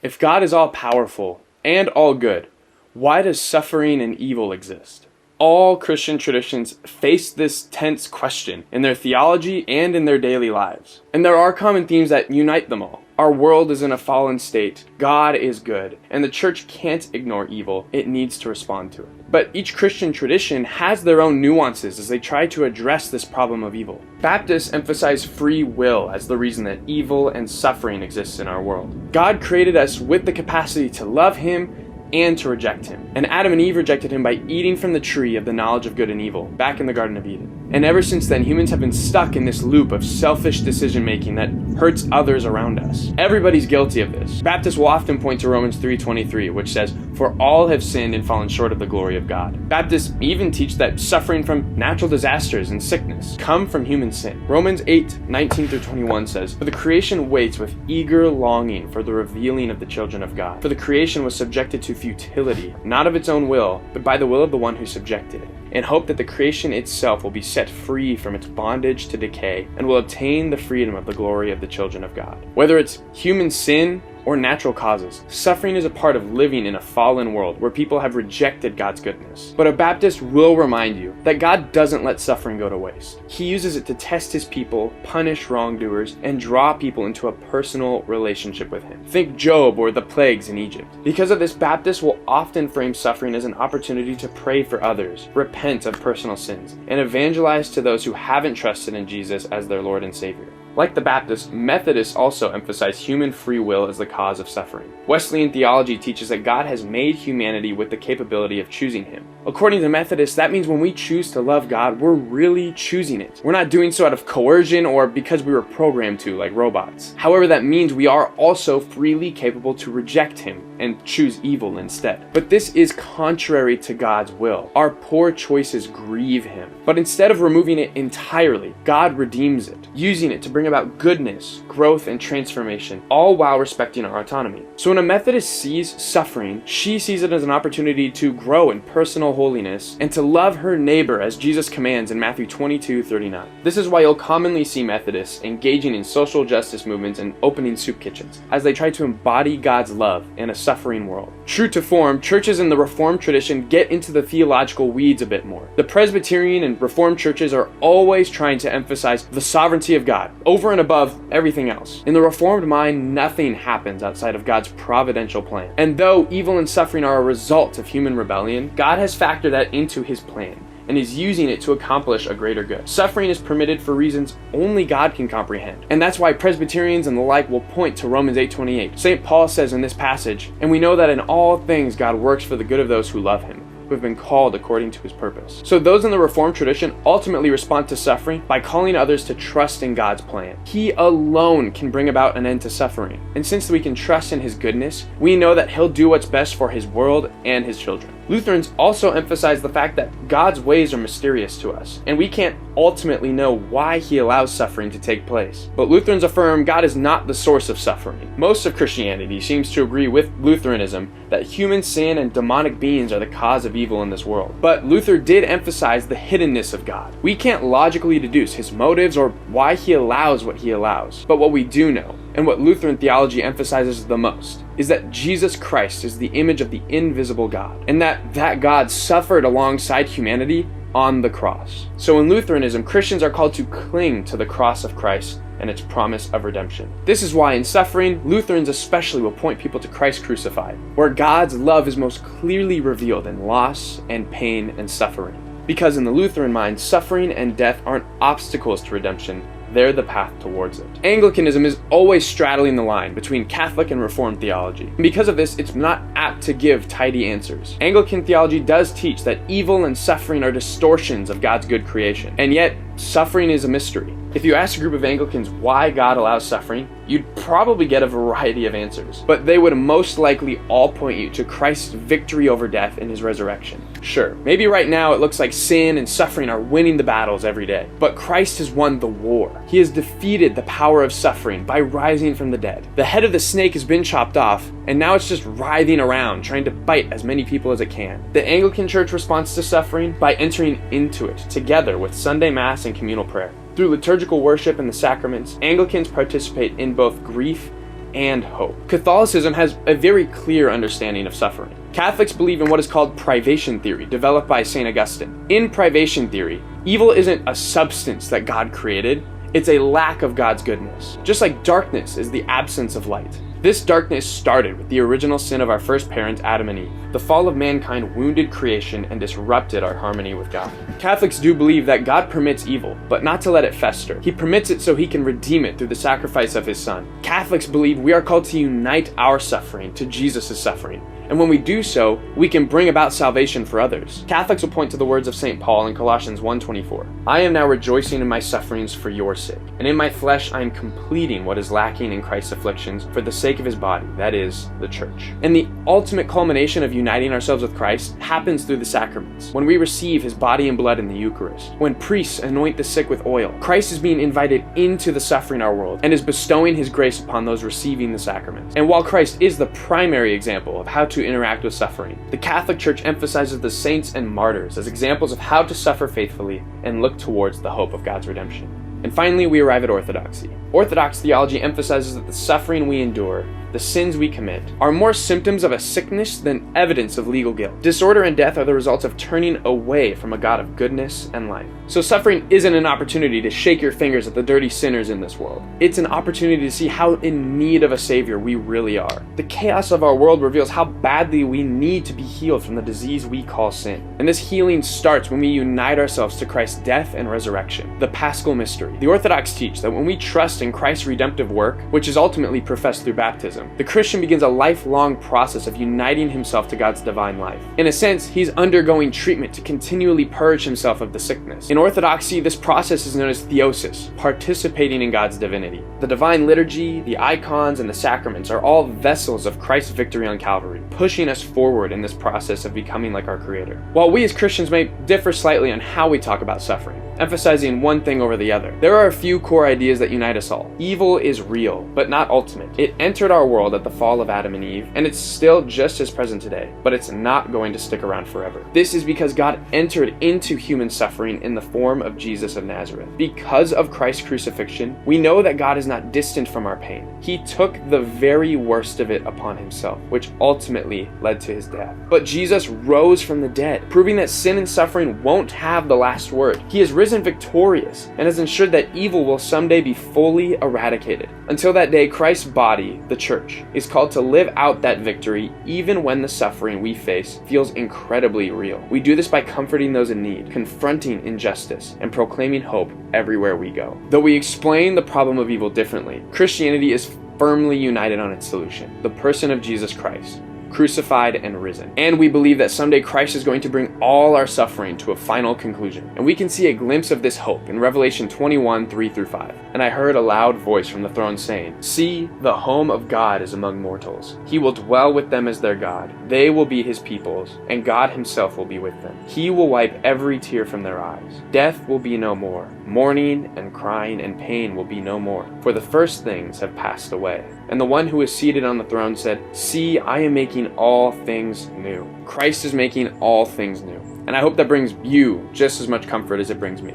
If God is all-powerful and all good, why does suffering and evil exist? All Christian traditions face this tense question in their theology and in their daily lives. And there are common themes that unite them all. Our world is in a fallen state, God is good, and the church can't ignore evil, it needs to respond to it. But each Christian tradition has their own nuances as they try to address this problem of evil. Baptists emphasize free will as the reason that evil and suffering exists in our world. God created us with the capacity to love Him and to reject Him. And Adam and Eve rejected Him by eating from the tree of the knowledge of good and evil, back in the Garden of Eden. And ever since then, humans have been stuck in this loop of selfish decision-making that hurts others around us. Everybody's guilty of this. Baptists will often point to Romans 3:23, which says, "For all have sinned and fallen short of the glory of God." Baptists even teach that suffering from natural disasters and sickness come from human sin. Romans 8:19-21 says, "For the creation waits with eager longing for the revealing of the children of God. For the creation was subjected to futility, not of its own will, but by the will of the one who subjected it, in hope that the creation itself will be set free from its bondage to decay and will obtain the freedom of the glory of the children of God." Whether it's human sin or natural causes, suffering is a part of living in a fallen world where people have rejected God's goodness. But a Baptist will remind you that God doesn't let suffering go to waste. He uses it to test His people, punish wrongdoers, and draw people into a personal relationship with Him. Think Job or the plagues in Egypt. Because of this, Baptists will often frame suffering as an opportunity to pray for others, repent of personal sins, and evangelize to those who haven't trusted in Jesus as their Lord and Savior. Like the Baptists, Methodists also emphasize human free will as the cause of suffering. Wesleyan theology teaches that God has made humanity with the capability of choosing Him. According to Methodists, that means when we choose to love God, we're really choosing it. We're not doing so out of coercion or because we were programmed to, like robots. However, that means we are also freely capable to reject Him and choose evil instead. But this is contrary to God's will. Our poor choices grieve Him. But instead of removing it entirely, God redeems it, using it to bring about goodness, growth, and transformation, all while respecting our autonomy. So when a Methodist sees suffering, she sees it as an opportunity to grow in personal holiness and to love her neighbor as Jesus commands in Matthew 22:39. This is why you'll commonly see Methodists engaging in social justice movements and opening soup kitchens, as they try to embody God's love in a suffering world. True to form, churches in the Reformed tradition get into the theological weeds a bit more. The Presbyterian and Reformed churches are always trying to emphasize the sovereignty of God over and above everything else. In the Reformed mind, nothing happens outside of God's providential plan. And though evil and suffering are a result of human rebellion, God has factored that into His plan and is using it to accomplish a greater good. Suffering is permitted for reasons only God can comprehend. And that's why Presbyterians and the like will point to Romans 8:28. St. Paul says in this passage, "And we know that in all things God works for the good of those who love Him, who have been called according to His purpose." So those in the Reformed tradition ultimately respond to suffering by calling others to trust in God's plan. He alone can bring about an end to suffering. And since we can trust in His goodness, we know that He'll do what's best for His world and His children. Lutherans also emphasize the fact that God's ways are mysterious to us, and we can't ultimately know why He allows suffering to take place. But Lutherans affirm God is not the source of suffering. Most of Christianity seems to agree with Lutheranism that human sin and demonic beings are the cause of evil in this world. But Luther did emphasize the hiddenness of God. We can't logically deduce His motives or why He allows what He allows. But what we do know, and what Lutheran theology emphasizes the most, is that Jesus Christ is the image of the invisible God, and that God suffered alongside humanity on the cross. So in Lutheranism, Christians are called to cling to the cross of Christ and its promise of redemption. This is why in suffering, Lutherans especially will point people to Christ crucified, where God's love is most clearly revealed in loss and pain and suffering. Because in the Lutheran mind, suffering and death aren't obstacles to redemption, they're the path towards it. Anglicanism is always straddling the line between Catholic and Reformed theology. And because of this, it's not apt to give tidy answers. Anglican theology does teach that evil and suffering are distortions of God's good creation. And yet, suffering is a mystery. If you ask a group of Anglicans why God allows suffering, you'd probably get a variety of answers. But they would most likely all point you to Christ's victory over death in His resurrection. Sure, maybe right now it looks like sin and suffering are winning the battles every day. But Christ has won the war. He has defeated the power of suffering by rising from the dead. The head of the snake has been chopped off, and now it's just writhing around, trying to bite as many people as it can. The Anglican Church responds to suffering by entering into it together with Sunday Mass and communal prayer. Through liturgical worship and the sacraments, Anglicans participate in both grief and hope. Catholicism has a very clear understanding of suffering. Catholics believe in what is called privation theory, developed by St. Augustine. In privation theory, evil isn't a substance that God created, it's a lack of God's goodness. Just like darkness is the absence of light. This darkness started with the original sin of our first parents, Adam and Eve. The fall of mankind wounded creation and disrupted our harmony with God. Catholics do believe that God permits evil, but not to let it fester. He permits it so he can redeem it through the sacrifice of his Son. Catholics believe we are called to unite our suffering to Jesus' suffering. And when we do so, we can bring about salvation for others. Catholics will point to the words of St. Paul in Colossians 1:24. I am now rejoicing in my sufferings for your sake, and in my flesh I am completing what is lacking in Christ's afflictions for the sake of his body, that is, the church. And the ultimate culmination of uniting ourselves with Christ happens through the sacraments. When we receive his body and blood in the Eucharist, when priests anoint the sick with oil, Christ is being invited into the suffering our world and is bestowing his grace upon those receiving the sacraments. And while Christ is the primary example of how to interact with suffering, the Catholic Church emphasizes the saints and martyrs as examples of how to suffer faithfully and look towards the hope of God's redemption. And finally, we arrive at Orthodoxy. Orthodox theology emphasizes that the suffering we endure, the sins we commit, are more symptoms of a sickness than evidence of legal guilt. Disorder and death are the results of turning away from a God of goodness and life. So suffering isn't an opportunity to shake your fingers at the dirty sinners in this world. It's an opportunity to see how in need of a Savior we really are. The chaos of our world reveals how badly we need to be healed from the disease we call sin. And this healing starts when we unite ourselves to Christ's death and resurrection, the Paschal mystery. The Orthodox teach that when we trust in Christ's redemptive work, which is ultimately professed through baptism, the Christian begins a lifelong process of uniting himself to God's divine life. In a sense, he's undergoing treatment to continually purge himself of the sickness. In Orthodoxy, this process is known as theosis, participating in God's divinity. The divine liturgy, the icons, and the sacraments are all vessels of Christ's victory on Calvary, pushing us forward in this process of becoming like our Creator. While we as Christians may differ slightly on how we talk about suffering, emphasizing one thing over the other, there are a few core ideas that unite us all. Evil is real, but not ultimate. It entered our world at the fall of Adam and Eve, and it's still just as present today, but it's not going to stick around forever. This is because God entered into human suffering in the form of Jesus of Nazareth. Because of Christ's crucifixion, we know that God is not distant from our pain. He took the very worst of it upon himself, which ultimately led to his death. But Jesus rose from the dead, proving that sin and suffering won't have the last word. He has risen victorious and has ensured that evil will someday be fully eradicated. Until that day, Christ's body, the church, is called to live out that victory even when the suffering we face feels incredibly real. We do this by comforting those in need, confronting injustice, and proclaiming hope everywhere we go. Though we explain the problem of evil differently, Christianity is firmly united on its solution, the person of Jesus Christ, crucified and risen. And we believe that someday Christ is going to bring all our suffering to a final conclusion. And we can see a glimpse of this hope in Revelation 21, 3-5. And I heard a loud voice from the throne saying, "See, the home of God is among mortals. He will dwell with them as their God. They will be his peoples, and God himself will be with them. He will wipe every tear from their eyes. Death will be no more. Mourning and crying and pain will be no more, for the first things have passed away." And the one who is seated on the throne said, "See, I am making all things new." Christ is making all things new. And I hope that brings you just as much comfort as it brings me.